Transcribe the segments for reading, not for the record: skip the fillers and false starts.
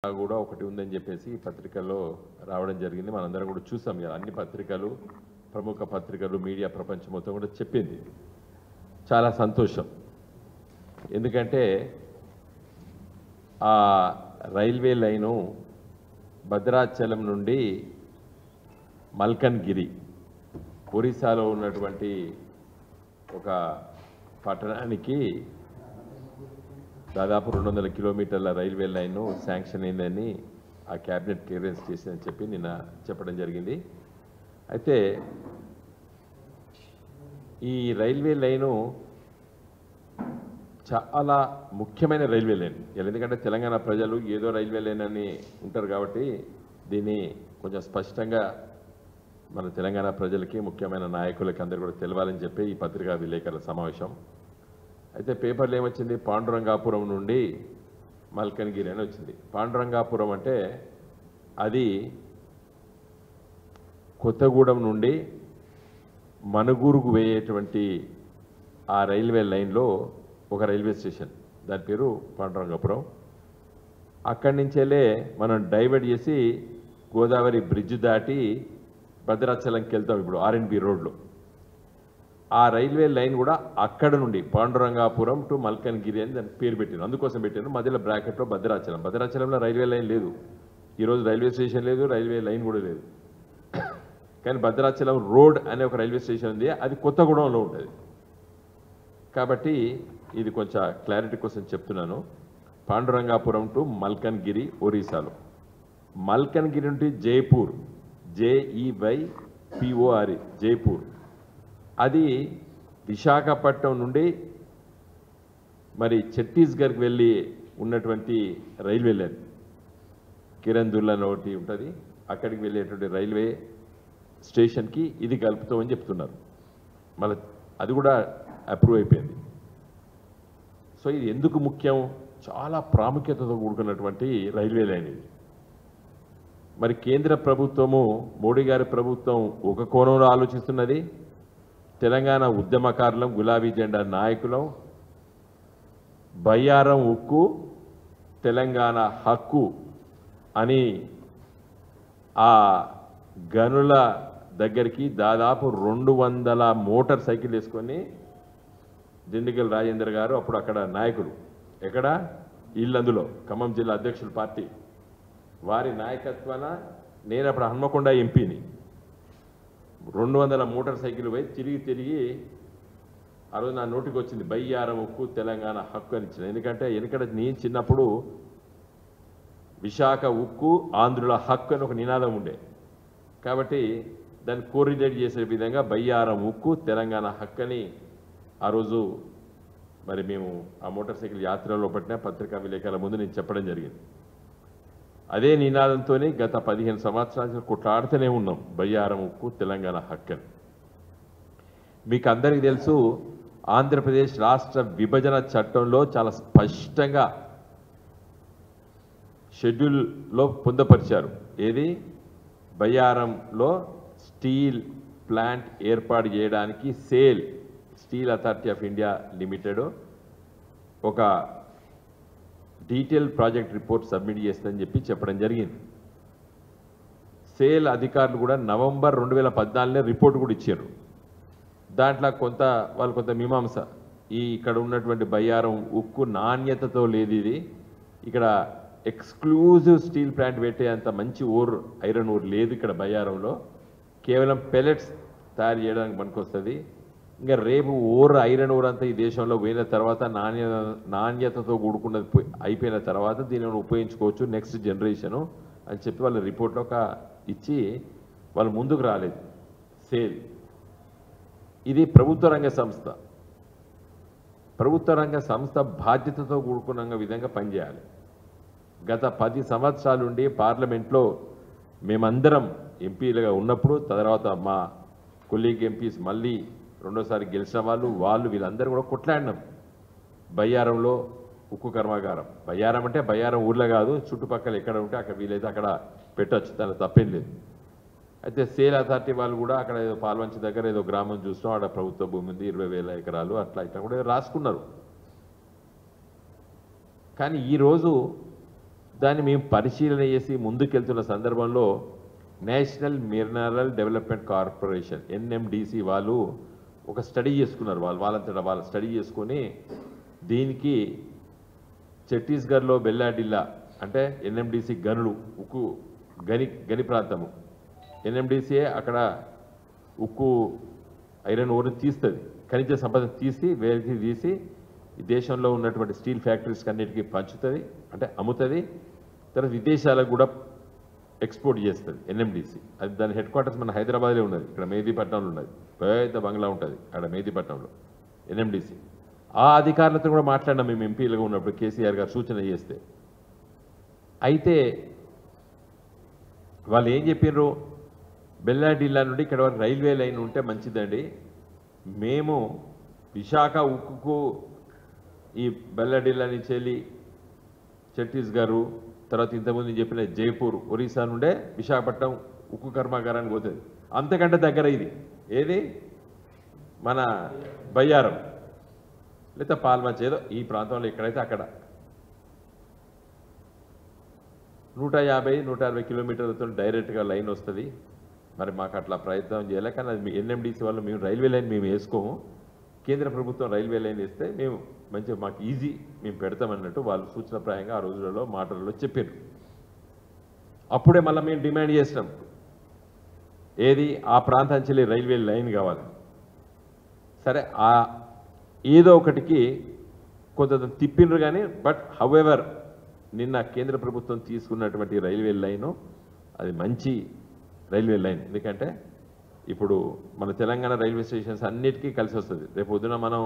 కూడా ఒకటి ఉందని చెప్పేసి పత్రికల్లో రావడం జరిగింది. మనందరం కూడా చూసాం. అన్ని పత్రికలు, ప్రముఖ పత్రికలు, మీడియా ప్రపంచం మొత్తం కూడా చెప్పింది. చాలా సంతోషం. ఎందుకంటే ఆ రైల్వే లైను భద్రాచలం నుండి మల్కన్గిరి, ఒరిస్సాలో ఉన్నటువంటి ఒక పట్టణానికి దాదాపు 200 కిలోమీటర్ల రైల్వే లైను శాంక్షన్ అయిందని ఆ క్యాబినెట్ క్లియరెన్స్ చేసిందని చెప్పి నిన్న చెప్పడం జరిగింది. అయితే ఈ రైల్వే లైను చాలా ముఖ్యమైన రైల్వే లైన్. ఎందుకంటే తెలంగాణ ప్రజలు ఏదో రైల్వే లైన్ అని ఉంటారు కాబట్టి దీన్ని కొంచెం స్పష్టంగా మన తెలంగాణ ప్రజలకి, ముఖ్యమైన నాయకులకి అందరూ కూడా తెలవాలని చెప్పి ఈ పత్రికా విలేకరుల సమావేశం. అయితే పేపర్లు ఏమొచ్చింది, పాండురంగాపురం నుండి మల్కన్గిరి అని వచ్చింది. పాండురంగాపురం అంటే అది కొత్తగూడెం నుండి మనుగూరుకు వేయేటువంటి ఆ రైల్వే లైన్లో ఒక రైల్వే స్టేషన్, దాని పేరు పాండురంగాపురం. అక్కడి నుంచెలే మనం డైవర్ట్ చేసి గోదావరి బ్రిడ్జ్ దాటి భద్రాచలంకి వెళ్తాం ఇప్పుడు ఆర్ఎన్బి రోడ్లో. ఆ రైల్వే లైన్ కూడా అక్కడ నుండి పాండురంగాపురం టు మల్కన్గిరి అని దానికి పేరు పెట్టాను. అందుకోసం పెట్టాను. మధ్యలో బ్రాకెట్లో భద్రాచలం. భద్రాచలంలో రైల్వే లైన్ లేదు, ఈరోజు రైల్వే స్టేషన్ లేదు, రైల్వే లైన్ కూడా లేదు. కానీ భద్రాచలం రోడ్ అనే ఒక రైల్వే స్టేషన్ ఉంది, అది కొత్తగూడెంలో ఉంటుంది. కాబట్టి ఇది కొంచెం క్లారిటీ కోసం చెప్తున్నాను. పాండురంగాపురం టు మల్కన్గిరి, ఒరిస్సాలో. మల్కన్గిరి నుండి జైపూర్, JEYPOR, జైపూర్. అది విశాఖపట్నం నుండి మరి ఛత్తీస్గఢ్కి వెళ్ళి ఉన్నటువంటి రైల్వే లైన్. కిరందుల్లా ఒకటి ఉంటుంది, అక్కడికి వెళ్ళేటువంటి రైల్వే స్టేషన్కి ఇది కలుపుతామని చెప్తున్నారు. మళ్ళీ అది కూడా అప్రూవ్ అయిపోయింది. సో ఇది ఎందుకు ముఖ్యం? చాలా ప్రాముఖ్యతతో కూడుకున్నటువంటి రైల్వే లైన్ ఇది. మరి కేంద్ర ప్రభుత్వము, మోడీ గారి ప్రభుత్వం ఒక కోణంలో ఆలోచిస్తున్నది. తెలంగాణ ఉద్యమకారులం, గులాబీ జెండా నాయకులం, బయ్యారం ఉక్కు తెలంగాణ హక్కు అని ఆ గనుల దగ్గరికి దాదాపు 200 మోటార్ సైకిల్ వేసుకొని దిండిగల్ రాజేందర్ గారు అప్పుడు అక్కడ నాయకులు, ఎక్కడ ఇల్లందులో ఖమ్మం జిల్లా అధ్యక్షుల పార్టీ వారి నాయకత్వాన నేను అప్పుడు హన్మకొండ ఎంపీని 200 మోటార్ సైకిల్ పోయి తిరిగి ఆ రోజు నా నోటికి వచ్చింది బయ్యారం ఉక్కు తెలంగాణ హక్కు అని ఇచ్చిన. ఎందుకంటే నేను చిన్నప్పుడు విశాఖ ఉక్కు ఆంధ్రుల హక్కు అని ఒక నినాదం ఉండే, కాబట్టి దాన్ని కోరిలేట్ చేసే విధంగా బయ్యారం ఉక్కు తెలంగాణ హక్కు అని ఆ రోజు మరి మేము ఆ మోటార్ సైకిల్ యాత్రలో పట్టిన పత్రికా విలేకరుల ముందు నేను చెప్పడం జరిగింది. అదే నినాదంతో గత 15 సంవత్సరాలు కొట్లాడుతూనే ఉన్నాం, బయ్యారం ఉక్కు తెలంగాణ హక్కు అని. మీకు అందరికీ తెలుసు, ఆంధ్రప్రదేశ్ రాష్ట్ర విభజన చట్టంలో చాలా స్పష్టంగా షెడ్యూల్లో పొందుపరిచారు. ఏది? బయ్యారంలో స్టీల్ ప్లాంట్ ఏర్పాటు చేయడానికి sale, steel authority of India limited ఒక డీటెయిల్ ప్రాజెక్ట్ రిపోర్ట్ సబ్మిట్ చేస్తుందని చెప్పడం జరిగింది. సేల్ అధికారులు కూడా నవంబర్ 2014 రిపోర్ట్ కూడా ఇచ్చారు. దాంట్లో కొంత మీమాంస, ఇక్కడ ఉన్నటువంటి బయ్యారం ఉక్కు నాణ్యతతో లేదు, ఇది ఇక్కడ ఎక్స్క్లూజివ్ స్టీల్ ప్లాంట్ పెట్టే అంత మంచి ఐరన్ ఓర్ లేదు ఇక్కడ బయ్యారంలో, కేవలం పెలెట్స్ తయారు చేయడానికి పనికొస్తుంది. ఇంకా రేపు ఐరన్ ఓర్ అంతా ఈ దేశంలో పోయిన తర్వాత నాణ్యతతో కూడుకున్నది అయిపోయిన తర్వాత దీనిని ఉపయోగించుకోవచ్చు నెక్స్ట్ జనరేషను అని చెప్పి వాళ్ళ రిపోర్ట్లో ఇచ్చి వాళ్ళు ముందుకు రాలేదు. సేల్ ఇది ప్రభుత్వ రంగ సంస్థ. ప్రభుత్వ రంగ సంస్థ బాధ్యతతో కూడుకున్న విధంగా పనిచేయాలి. గత 10 సంవత్సరాల నుండి పార్లమెంట్లో మేమందరం ఎంపీలుగా ఉన్నప్పుడు, తర్వాత మా కొలీగ్ ఎంపీస్ మళ్ళీ రెండోసారి గెలిచిన వాళ్ళు వీళ్ళందరూ కూడా కొట్లాడినాం. బయ్యారంలో ఉక్కు కర్మాగారం, బయ్యారం అంటే బయ్యారం ఊర్లో కాదు, చుట్టుపక్కల ఎక్కడ ఉంటే అక్కడ వీలైతే అక్కడ పెట్టచ్చు, దాని తప్పేం లేదు. అయితే సేల్ అథారిటీ వాళ్ళు కూడా అక్కడ ఏదో పాల్వంచి దగ్గర ఏదో గ్రామం చూసినాం, అక్కడ ప్రభుత్వ భూమి ఉంది 20,000 ఎకరాలు, అట్లా ఇట్లా కూడా రాసుకున్నారు. కానీ ఈరోజు దాన్ని మేము పరిశీలన చేసి ముందుకెళ్తున్న సందర్భంలో national mineral development corporation NMDC వాళ్ళు ఒక స్టడీ చేసుకున్నారు. వాళ్ళంతటా వాళ్ళు స్టడీ చేసుకొని దీనికి ఛత్తీస్గఢ్లో బెల్లాడిల్లా అంటే ఎన్ఎండిసి గనులు ఉక్కు గని ప్రాంతము. ఎన్ఎండిసిఏ అక్కడ ఉక్కు ఐరన్ ఓర్ని తీస్తుంది, ఖనిజ సంపద వేరికి తీసి ఈ దేశంలో ఉన్నటువంటి స్టీల్ ఫ్యాక్టరీస్కి అన్నిటికీ పంచుతుంది, అంటే అమ్ముతుంది. తర్వాత విదేశాలకు కూడా ఎక్స్పోర్ట్ చేస్తుంది ఎన్ఎండిసి. అది దాని హెడ్ క్వార్టర్స్ మన హైదరాబాద్లో ఉన్నది, ఇక్కడ మెహదీపట్నంలో ఉన్నది, పెద్ద బంగ్లా ఉంటుంది అక్కడ మెహదీపట్నంలో ఎన్ఎండిసి. ఆ అధికారులతో కూడా మాట్లాడినాం మేము ఎంపీలుగా ఉన్నప్పుడు, కేసీఆర్ గారు సూచన చేస్తే. అయితే వాళ్ళు ఏం చెప్పినారు, బెల్లాడిల్లా నుండి ఇక్కడ వరకు రైల్వే లైన్ ఉంటే మంచిదండి, మేము విశాఖ ఉక్కుకు ఈ బెల్లాడిల్లా నుంచి వెళ్ళి ఛత్తీస్గఢ్, తర్వాత ఇంతకుముందు చెప్పిన జైపూర్ ఒరిస్సా నుండే విశాఖపట్నం ఉక్కు కర్మాగారానికి పోతుంది. అంతకంటే దగ్గర ఇది ఏది మన బయ్యారం లేదా పాల్మంచ్, ఏదో ఈ ప్రాంతంలో ఎక్కడైతే అక్కడ 150-160 కిలోమీటర్లతో డైరెక్ట్గా లైన్ వస్తుంది. మరి మాకు అట్లా ప్రయత్నం చేయాలి, కానీ అది ఎన్ఎండిసి వల్ల మేము రైల్వే లైన్ మేము వేసుకోము, కేంద్ర ప్రభుత్వం రైల్వే లైన్ వేస్తే మేము మంచిగా మాకు ఈజీ మేము పెడతామన్నట్టు వాళ్ళు సూచనప్రాయంగా ఆ రోజులలో మాటలలో చెప్పారు. అప్పుడే మళ్ళీ మేము డిమాండ్ చేసినాం, ఏది ఆ ప్రాంతాంచెల్లి రైల్వే లైన్ కావాలి. సరే ఏదో ఒకటికి కొంత తిప్పినరు కానీ, బట్ హౌఎవర్ నిన్న కేంద్ర ప్రభుత్వం తీసుకున్నటువంటి రైల్వే లైను అది మంచి రైల్వే లైన్. ఎందుకంటే ఇప్పుడు మన తెలంగాణ రైల్వే స్టేషన్స్ అన్నిటికీ కలిసి వస్తుంది. రేపు పొద్దున మనం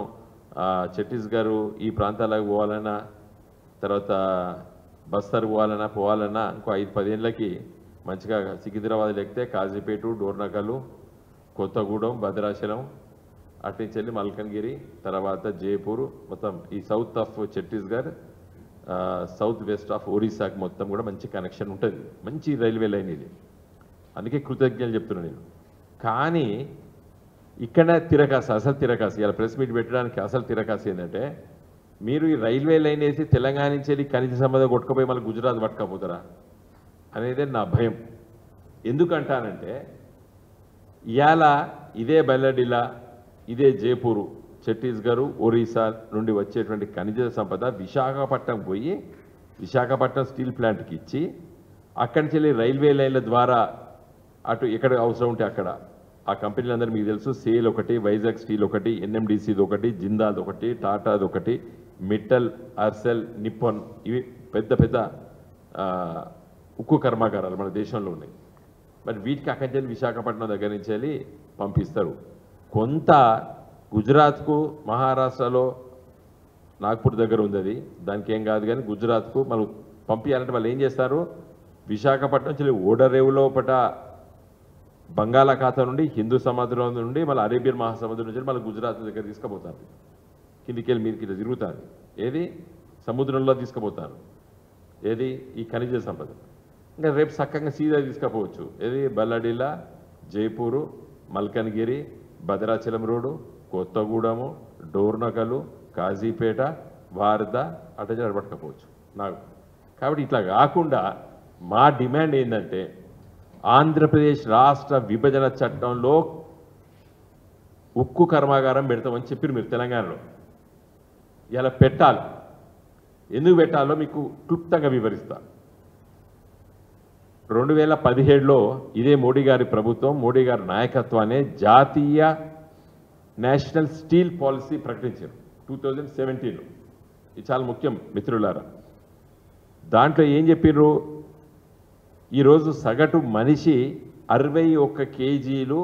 ఛత్తీస్గఢ్ ఈ ప్రాంతాలకు పోవాలన్నా, తర్వాత బస్తర్ పోవాలన్నా ఇంకో 5-10 ఏళ్ళకి మంచిగా సికింద్రాబాద్ ఎక్కితే కాజీపేట, డోర్నకల్, కొత్తగూడెం, భద్రాచలం, అట్నుంచి వెళ్ళి మల్కన్గిరి, తర్వాత జైపూర్, మొత్తం ఈ south of Chhattisgarh, south west of ఒరిస్సాకి మొత్తం కూడా మంచి కనెక్షన్ ఉంటుంది. మంచి రైల్వే లైన్ ఇది, అందుకే కృతజ్ఞతలు చెప్తున్నాను నేను. కానీ ఇక్కడ అసలు తిరకాసి ఇలా ప్రెస్ మీట్ పెట్టడానికి అసలు తిరకాసి ఏంటంటే, మీరు ఈ రైల్వే లైన్ వేసి తెలంగాణ నుంచి వెళ్ళి ఖనిజ సంపద కొట్టుకుపోయి మళ్ళీ గుజరాత్ పట్టుకపోతారా అనేది నా భయం. ఎందుకంటానంటే ఇవాళ ఇదే బెల్లడిల్లా, ఇదే జైపూరు, ఛత్తీస్గఢ్, ఒరిస్సా నుండి వచ్చేటువంటి ఖనిజ సంపద విశాఖపట్నం పోయి విశాఖపట్నం స్టీల్ ప్లాంట్కి ఇచ్చి అక్కడి నుంచి వెళ్ళి రైల్వే లైన్ల ద్వారా అటు ఎక్కడ అవసరం ఉంటే అక్కడ ఆ కంపెనీలందరూ మీకు తెలుసు, సేల్ ఒకటి, వైజాగ్ స్టీల్ ఒకటి, ఎన్ఎండిసిది ఒకటి, జిందాల్ ఒకటి, టాటాది ఒకటి, మిట్టల్, అర్సెల్, నిప్పన్, ఇవి పెద్ద పెద్ద ఉక్కు కర్మాగారాలు మన దేశంలో ఉన్నాయి. మరి వీటికి అక్కడి నుంచి విశాఖపట్నం దగ్గర నుంచి వెళ్ళి పంపిస్తారు. కొంత గుజరాత్కు, మహారాష్ట్రలో నాగ్పూర్ దగ్గర ఉంది అది, దానికి ఏం కాదు. కానీ గుజరాత్కు మనం పంపించాలంటే వాళ్ళు ఏం చేస్తారు, విశాఖపట్నం నుంచి ఓడరేవు లోపట బంగాళాఖాతం నుండి, హిందూ సముద్రం నుండి, మళ్ళీ అరేబియన్ మహాసముద్రం నుంచి మళ్ళీ గుజరాత్ దగ్గర తీసుకుపోతారు. కిందికి వెళ్ళి మీదకి ఇట్లా తిరుగుతారు, ఏది సముద్రంలో తీసుకుపోతారు, ఏది ఈ ఖనిజ సంపద. ఇంకా రేపు చక్కగా సీదా తీసుకుపోవచ్చు, ఏది బెల్లడిల్లా, జైపూరు, మల్కన్గిరి, భద్రాచలం రోడ్డు, కొత్తగూడెము, డోర్నకలు, కాజీపేట, వార్ద అట్లా జరపట్టుకపోవచ్చు నాకు. కాబట్టి ఇట్లా కాకుండా మా డిమాండ్ ఏంటంటే, ఆంధ్రప్రదేశ్ రాష్ట్ర విభజన చట్టంలో ఉక్కు కర్మాగారం పెడతామని చెప్పి మీరు తెలంగాణలో ఇలా పెట్టాలి. ఎందుకు పెట్టాలో మీకు క్లుప్తంగా వివరిస్తా. 2017లో ఇదే మోడీ గారి ప్రభుత్వం, మోడీ గారి నాయకత్వాన్ని జాతీయ నేషనల్ స్టీల్ పాలసీ ప్రకటించారు 2017లో. ఇది చాలా ముఖ్యం మిత్రులారా. దాంట్లో ఏం చెప్పారు, ఈరోజు సగటు మనిషి 61 కేజీలు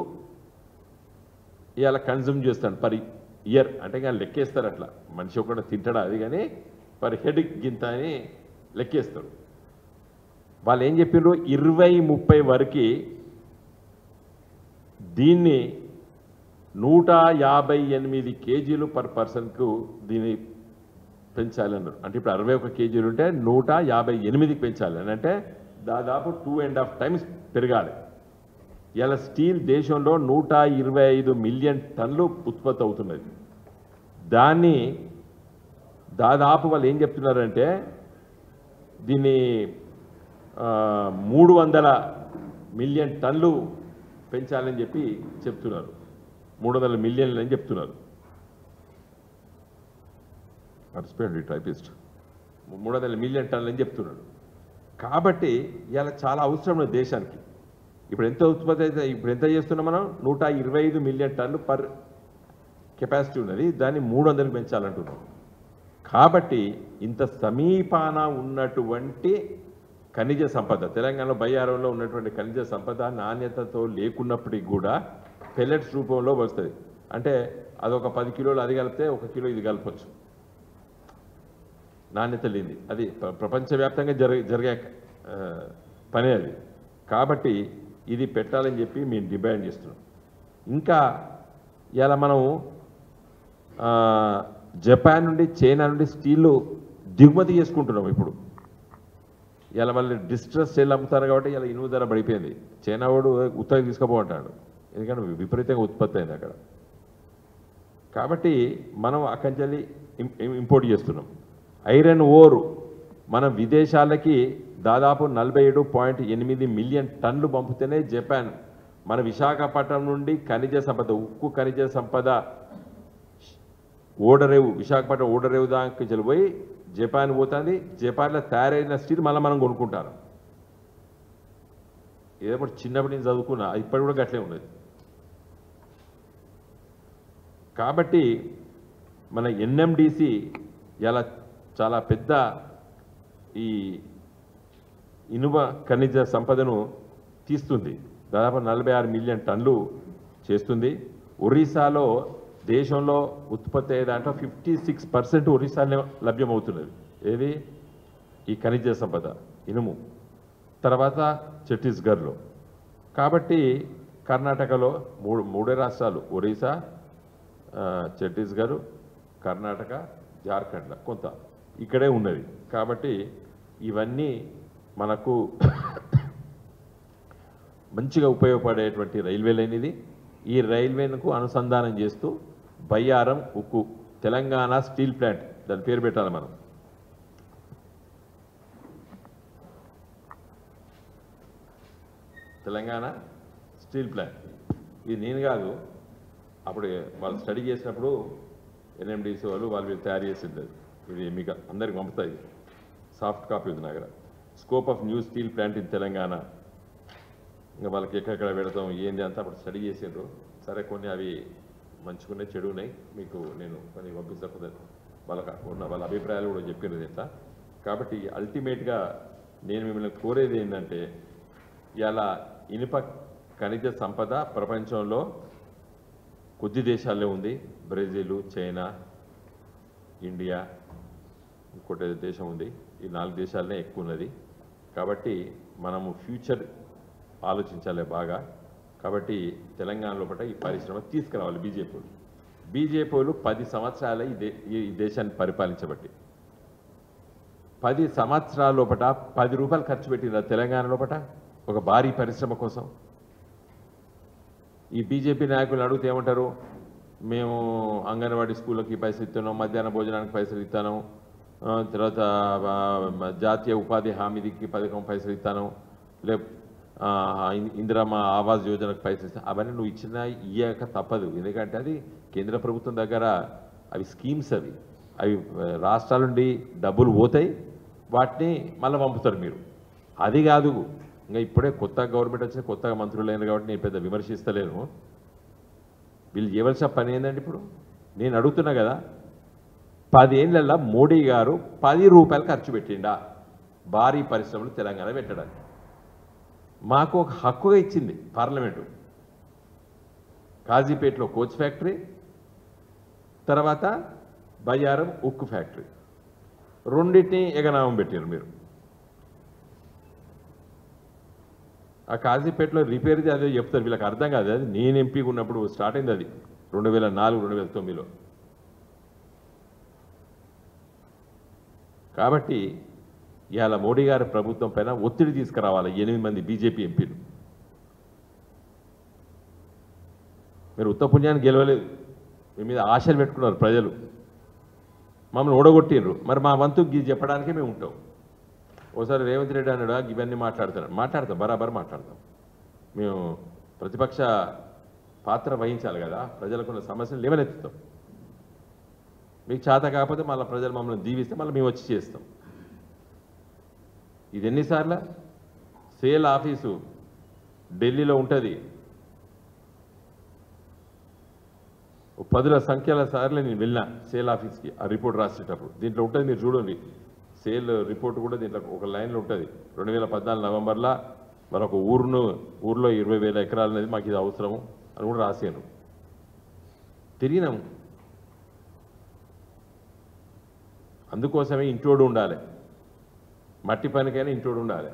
ఇవాళ కన్జ్యూమ్ చేస్తాడు పర్ ఇయర్. అంటే ఇంకా లెక్కేస్తారు, అట్లా మనిషి ఒకటి తింటాడా అది, కానీ పర్ హెడ్ గింత అని లెక్కేస్తారు. వాళ్ళు ఏం చెప్పారు, 2030 వరకు దీన్ని 158 కేజీలు పర్ పర్సన్కు దీన్ని పెంచాలన్నారు. అంటే ఇప్పుడు 61 కేజీలు ఉంటే 158కి పెంచాలి అని అంటే దాదాపు 2.5 టైమ్స్ పెరగాలి. ఇలా స్టీల్ దేశంలో 125 మిలియన్ టన్నులు ఉత్పత్తి అవుతున్నది. దాన్ని దాదాపు వాళ్ళు ఏం చెప్తున్నారంటే దీన్ని 300 మిలియన్ టన్నులు పెంచాలని చెప్పి చెప్తున్నారు. 300 మిలియన్లు అని చెప్తున్నారు. మర్చిపోయండి టైపిస్ట్. 300 మిలియన్ టన్నులు అని చెప్తున్నాడు. కాబట్టి ఇలా చాలా అవసరం ఉంది దేశానికి. ఇప్పుడు ఎంత ఉత్పత్తి అయితే ఇప్పుడు ఎంత చేస్తున్నాం మనం? 125 మిలియన్ టన్నులు పర్ కెపాసిటీ ఉన్నది. దాన్ని 300కి పెంచాలంటున్నాం. కాబట్టి ఇంత సమీపాన ఉన్నటువంటి ఖనిజ సంపద, తెలంగాణలో బయ్యారంలో ఉన్నటువంటి ఖనిజ సంపద నాణ్యతతో లేకున్నప్పటికీ కూడా పెల్లెట్స్ రూపంలో వస్తుంది. అంటే అదొక 10 కిలోలు అది కలిపితే 1 కిలో ఇది కలపచ్చు. నాణ్యత లేనిది అది ప్రపంచవ్యాప్తంగా జరిగే పనే అది. కాబట్టి ఇది పెట్టాలని చెప్పి మేము డిమాండ్ చేస్తున్నాం. ఇంకా ఇలా మనం జపాన్ నుండి, చైనా నుండి స్టీల్ దిగుమతి చేసుకుంటున్నాం. ఇప్పుడు ఇలా వాళ్ళు డిస్ట్రెస్ సేల్ అమ్ముతారు కాబట్టి ఇలా ఇనుము ధర పడిపోయింది. చైనా వాడు ఉత్తరం తీసుకుపోమంటాడు, ఎందుకంటే విపరీతంగా ఉత్పత్తి అయింది అక్కడ. కాబట్టి మనం అక్కడి నుంచి ఇంపోర్ట్ చేస్తున్నాం. ఐరన్ ఓర్ మనం విదేశాలకి దాదాపు 47.8 మిలియన్ టన్నులు పంపితేనే జపాన్ మన విశాఖపట్నం నుండి ఖనిజ సంపద, ఉక్కు ఖనిజ సంపద ఓడరేవు, విశాఖపట్నం ఓడరేవు దాకా చెల్లిపోయి జపాన్ పోతుంది. జపాన్లో తయారైన స్టీల్ మళ్ళీ మనం కొనుక్కుంటారు. ఏదో చిన్నప్పటి నుంచి చదువుకున్నా, ఇప్పటి కూడా గట్లే ఉన్నది. కాబట్టి మన ఎన్ఎండిసి ఇలా చాలా పెద్ద ఈ ఇనుప ఖనిజ సంపదను తీస్తుంది. దాదాపు 46 మిలియన్ టన్నులు చేస్తుంది. ఒరిస్సాలో దేశంలో ఉత్పత్తి అయ్యే దాంట్లో 56% ఒరిస్సాలో లభ్యమవుతున్నది. ఏది? ఈ ఖనిజ సంపద ఇనుము. తర్వాత ఛత్తీస్గఢ్లో. కాబట్టి కర్ణాటకలో మూడే రాష్ట్రాలు, ఒరిస్సా, ఛత్తీస్గఢ్, కర్ణాటక, జార్ఖండ్లో కొంత ఇక్కడే ఉన్నది. కాబట్టి ఇవన్నీ మనకు మంచిగా ఉపయోగపడేటువంటి రైల్వే లైన్ ఇది. ఈ రైల్వేకు అనుసంధానం చేస్తూ బయ్యారం ఉక్కు తెలంగాణ స్టీల్ ప్లాంట్, దాని పేరు పెట్టాలి మనం. Telangana steel plant. ఇది నేను కాదు, అప్పుడు వాళ్ళు స్టడీ చేసినప్పుడు ఎన్ఎండిసి వాళ్ళు వీళ్ళు తయారు చేసింది. ఇది మీకు అందరికి పంపుతాయి, సాఫ్ట్ కాపీ ఉంది నా దగ్గర. Scope of new steel plant in Telangana. ఇంకా వాళ్ళకి ఎక్కడెక్కడ పెడతాం ఏంది అంతా అప్పుడు స్టడీ చేసిండ్రు. సరే, కొన్ని అవి మంచుకున్నాయి, చెడు ఉన్నాయి, మీకు నేను కొన్ని పంపిస్తాను. వాళ్ళ అభిప్రాయాలు కూడా చెప్పినది ఇట్లా. కాబట్టి అల్టిమేట్గా నేను మిమ్మల్ని కోరేది ఏంటంటే, ఇలా ఇనుప ఖనిజ సంపద ప్రపంచంలో కొద్ది దేశాల్లో ఉంది. బ్రెజిల్, చైనా, ఇండియా, ఇంకోటి దేశం ఉంది. ఈ 4 దేశాలనే ఎక్కువ ఉన్నది. కాబట్టి మనము ఫ్యూచర్ ఆలోచించాలి బాగా. కాబట్టి తెలంగాణ లోపల ఈ పరిశ్రమ తీసుకురావాలి. బీజేపీలు 10 సంవత్సరాల ఈ దేశాన్ని పరిపాలించబట్టి 10 సంవత్సరాల లోపల 10 రూపాయలు ఖర్చు పెట్టిన తెలంగాణ లోపల ఒక భారీ పరిశ్రమ కోసం. ఈ బీజేపీ నాయకులు అడిగితే ఏమంటారు? మేము అంగన్వాడీ స్కూళ్ళకి పైసలు ఇస్తున్నాం, మధ్యాహ్న భోజనానికి పైసలు ఇస్తాను, తర్వాత జాతీయ ఉపాధి హామీకి పథకం పైసలు ఇస్తాను, ఇందిరమ్మ ఆవాస్ యోజనకు పైసలు ఇస్తాను. అవన్నీ నువ్వు ఇచ్చినా ఇయ్యాక తప్పదు. ఎందుకంటే అది కేంద్ర ప్రభుత్వం దగ్గర అవి స్కీమ్స్, అవి రాష్ట్రాల నుండి డబ్బులు పోతాయి, వాటిని మళ్ళీ పంపుతారు మీరు. అది కాదు, ఇంకా ఇప్పుడే కొత్త గవర్నమెంట్ వచ్చిన కొత్తగా మంత్రులు అయినారు కాబట్టి నేను పెద్ద విమర్శిస్తలేను. వీళ్ళు చేయవలసిన పని ఏంటంటే, ఇప్పుడు నేను అడుగుతున్నా కదా, 10 ఏళ్ళల్లో మోడీ గారు 10 రూపాయలు ఖర్చు పెట్టిండా భారీ పరిశ్రమలు తెలంగాణ పెట్టడానికి? మాకు ఒక హక్కుగా ఇచ్చింది పార్లమెంటు. కాజీపేటలో కోచ్ ఫ్యాక్టరీ, తర్వాత బయ్యారం ఉక్కు ఫ్యాక్టరీ, రెండింటిని ఎగనామం పెట్టారు మీరు. ఆ కాజీపేటలో రిపేర్ది అదే చెప్తారు, వీళ్ళకి అర్థం కాదు. అది నేను ఎంపీగా ఉన్నప్పుడు స్టార్ట్ అయింది, అది 2004-2009లో. కాబట్టి ఇవాళ మోడీ గారి ప్రభుత్వం పైన ఒత్తిడి తీసుకురావాలి 8 మంది బీజేపీ ఎంపీలు. మీరు ఉత్తపుణ్యాన్ని గెలవలేదు, మీ మీద ఆశలు పెట్టుకున్నారు ప్రజలు, మమ్మల్ని ఓడగొట్టిండ్రు. మరి మా వంతు చెప్పడానికే మేము ఉంటాం. ఓసారి రేవంత్ రెడ్డి అన్నాడు ఇవన్నీ మాట్లాడతాం బరాబర్ మాట్లాడతాం. మేము ప్రతిపక్ష పాత్ర వహించాలి కదా, ప్రజలకున్న సమస్యలు లేవనెత్తుతాం. మీకు చేత కాకపోతే మళ్ళీ ప్రజలు మమ్మల్ని దీవిస్తే మళ్ళీ మేము వచ్చి చేస్తాం. ఇది ఎన్నిసార్లు సేల్ ఆఫీసు ఢిల్లీలో ఉంటుంది, 10ల సంఖ్యల సార్లు నేను వెళ్ళినా సేల్ ఆఫీస్కి ఆ రిపోర్ట్ రాసేటప్పుడు. దీంట్లో ఉంటుంది, మీరు చూడండి సేల్ రిపోర్ట్ కూడా దీంట్లో ఒక లైన్లో ఉంటుంది. 2014 నవంబర్లో మరొక ఊర్లో 20,000 ఎకరాలు అనేది మాకు ఇది అవసరము అని కూడా రాశాను. తిరిగినాము. అందుకోసమే ఇంటోడు ఉండాలి, మట్టి పనికైనా ఇంటోడు ఉండాలి,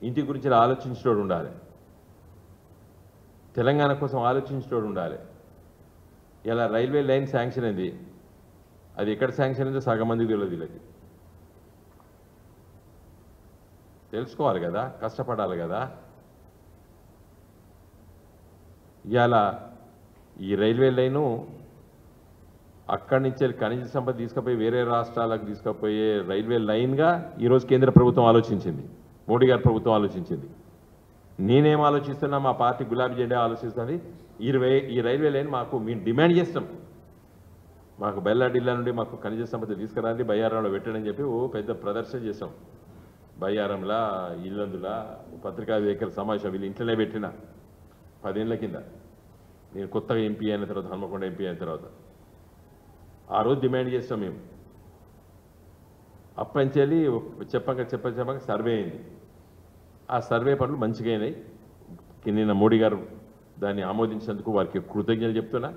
ఇంటి గురించి ఆలోచించేటోడు ఉండాలి, తెలంగాణ కోసం ఆలోచించేటోడు ఉండాలి. ఇలా రైల్వే లైన్ శాంక్షన్ అయింది, అది ఎక్కడ శాంక్షన్ అయిందో సగం మందికి తెలియదు. వీళ్ళకి తెలుసుకోవాలి కదా, కష్టపడాలి కదా. ఇవాళ ఈ రైల్వే లైను అక్కడి నుంచి ఖనిజ సంపద తీసుకుపోయి వేరే రాష్ట్రాలకు తీసుకుపోయే రైల్వే లైన్గా ఈరోజు కేంద్ర ప్రభుత్వం ఆలోచించింది, మోడీ గారి ప్రభుత్వం ఆలోచించింది. నేనేం ఆలోచిస్తున్నా, మా పార్టీ గులాబీ జెండా ఆలోచిస్తుంది. ఈ రైల్వే లైన్ మేము డిమాండ్ చేస్తాం. మాకు బెల్లాడిల్లా నుండి మాకు ఖనిజ సంపద తీసుకురాలి, బయ్యారంలో పెట్టడని చెప్పి పెద్ద ప్రదర్శన చేసాం. బయ్యారంలా, ఇల్లందులా పత్రికా విలేకరుల సమావేశం వీళ్ళు ఇంట్లోనే పెట్టిన 10 ఏళ్ల కింద, నేను కొత్తగా ఎంపీ అయిన తర్వాత, హన్మకొండ ఎంపీ అయిన తర్వాత ఆ రోజు డిమాండ్ చేస్తాం మేము. అప్పంచెల్లి చెప్పక సర్వే అయింది. ఆ సర్వే పనులు మంచిగా అయినాయి. నిన్న మోడీ గారు దాన్ని ఆమోదించినందుకు వారికి కృతజ్ఞతలు చెప్తున్నా.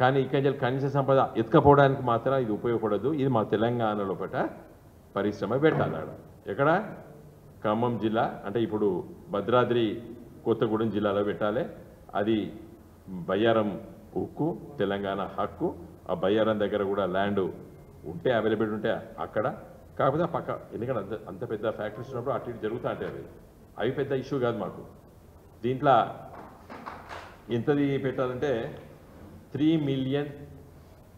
కానీ ఇక్కడి కనీస సంపద ఎత్తుకపోవడానికి మాత్రం ఇది ఉపయోగపడదు. ఇది మా తెలంగాణలో పరిశ్రమ పెట్టాలి. ఎక్కడ? ఖమ్మం జిల్లా, అంటే ఇప్పుడు భద్రాద్రి కొత్తగూడెం జిల్లాలో పెట్టాలి. అది బయ్యారం ఉక్కు తెలంగాణ హక్కు. ఆ బయ్యారం దగ్గర కూడా ల్యాండ్ ఉంటే, అవైలబిలిటీ ఉంటే అక్కడ, కాకపోతే పక్క, ఎందుకంటే అంత పెద్ద ఫ్యాక్టరీస్ ఉన్నప్పుడు అటు ఇటు జరుగుతూ ఉంటాయి. అవి పెద్ద ఇష్యూ కాదు మాకు. దీంట్లో ఎంతది పెట్టాలంటే 3 మిలియన్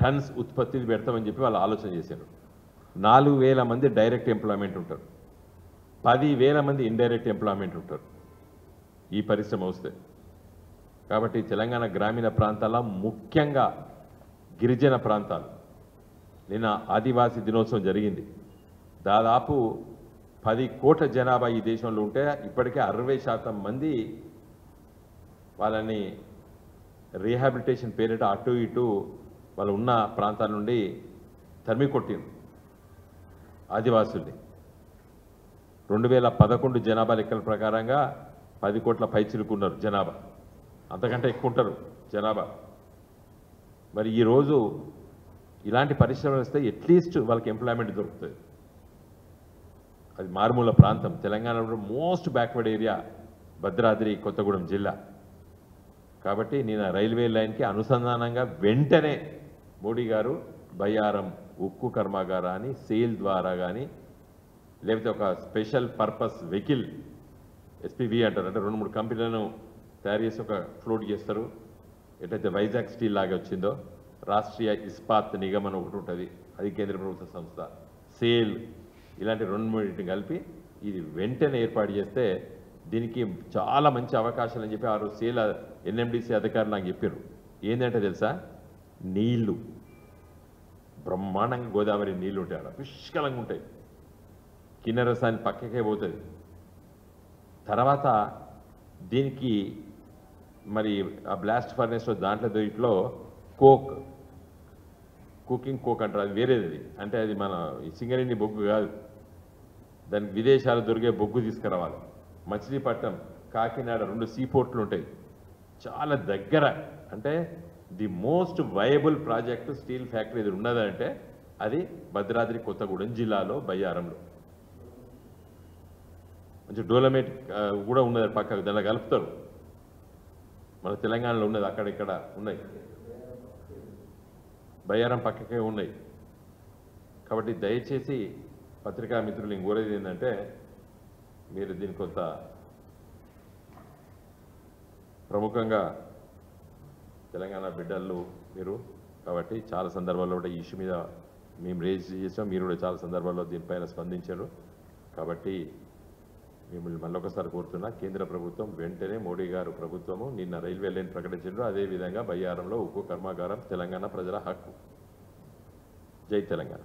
టన్స్ ఉత్పత్తిని పెడతామని చెప్పి వాళ్ళు ఆలోచన చేశారు. 4,000 మంది డైరెక్ట్ ఎంప్లాయ్మెంట్ ఉంటారు, 10,000 మంది ఇండైరెక్ట్ ఎంప్లాయ్మెంట్ ఉంటారు ఈ పరిశ్రమ వస్తే. కాబట్టి తెలంగాణ గ్రామీణ ప్రాంతాల్లో, ముఖ్యంగా గిరిజన ప్రాంతాలు, నిన్న ఆదివాసీ దినోత్సవం జరిగింది. దాదాపు 10 కోట్ల జనాభా ఈ దేశంలో ఉంటే ఇప్పటికే 60% మంది వాళ్ళని రీహాబిలిటేషన్ పేరిట అటు ఇటు వాళ్ళు ఉన్న ప్రాంతాల నుండి తరిమి కొట్టింది ఆదివాసుల్ని. 2011 జనాభా లెక్కల ప్రకారంగా 10 కోట్ల పైచిలుకున్నారు జనాభా, అంతకంటే ఎక్కువ ఉంటారు జనాభా. మరి ఈరోజు ఇలాంటి పరిశ్రమలు వస్తే అట్లీస్ట్ వాళ్ళకి ఎంప్లాయ్మెంట్ దొరుకుతుంది. అది మారుమూల ప్రాంతం, తెలంగాణలో most backward area Bhadradri Kothagudem జిల్లా. కాబట్టి నేను రైల్వే లైన్కి అనుసంధానంగా వెంటనే మోడీ గారు బయ్యారం ఉక్కు కర్మాగారాన్ని సేల్ ద్వారా కానీ, లేకపోతే ఒక స్పెషల్ పర్పస్ వెహికల్ ఎస్పీవి అంటారు, అంటే 2-3 కంపెనీలను తయారు చేసి ఒక ఫ్లోట్ చేస్తారు. ఎట్లయితే వైజాగ్ స్టీల్ లాగా వచ్చిందో, రాష్ట్రీయ ఇస్పాత్ నిగమ్ అని ఒకటి ఉంటుంది, అది కేంద్ర ప్రభుత్వ సంస్థ. సేల్, ఇలాంటి 2-3 కలిపి ఇది వెంటనే ఏర్పాటు చేస్తే దీనికి చాలా మంచి అవకాశాలు అని చెప్పి ఆ రోజు సేల్ ఎన్ఎండిసి అధికారులు నాకు చెప్పారు. ఏంటంటే తెలుసా, నీళ్లు బ్రహ్మాండంగా గోదావరి నీళ్లు ఉంటాయి, అక్కడ పుష్కలంగా ఉంటాయి. కిన్నెరసాని పక్కకే పోతుంది. తర్వాత దీనికి మరి ఆ బ్లాస్ట్ ఫర్నెస్లో దాంట్లో దీంట్లో కుకింగ్ కోక్ అంటారు, అది వేరేది. అంటే అది మన సింగరేణి బొగ్గు కాదు, దానికి విదేశాలు దొరికే బొగ్గు తీసుకురావాలి. మచిలీపట్నం, కాకినాడ 2 సీపోర్ట్లు ఉంటాయి, చాలా దగ్గర. అంటే the most viable project steel factory ఇది ఉన్నదంటే అది భద్రాద్రి కొత్తగూడెం జిల్లాలో బయ్యారంలో. మంచి డోలమేట్ కూడా ఉన్నది పక్కకు, దానిలో కలుపుతారు. మన తెలంగాణలో ఉన్నది, అక్కడిక్కడ ఉన్నాయి, బయ్యారం పక్కకే ఉన్నాయి. కాబట్టి దయచేసి పత్రికా మిత్రులు నేను కోరేది ఏంటంటే, మీరు దీని కొంత ప్రముఖంగా తెలంగాణ బిడ్డలు మీరు, కాబట్టి చాలా సందర్భాల్లో కూడా ఈ ఇష్యూ మీద మేము రేజ్ చేసాం, మీరు కూడా చాలా సందర్భాల్లో దీనిపైన స్పందించారు. కాబట్టి మిమ్మల్ని మళ్ళొకసారి కోరుతున్నా, కేంద్ర ప్రభుత్వం వెంటనే మోడీ గారు ప్రభుత్వము నిన్న రైల్వే లైన్ ప్రకటించారు. అదేవిధంగా బయ్యారంలో ఉక్కు కర్మాగారం తెలంగాణ ప్రజల హక్కు. జై తెలంగాణ.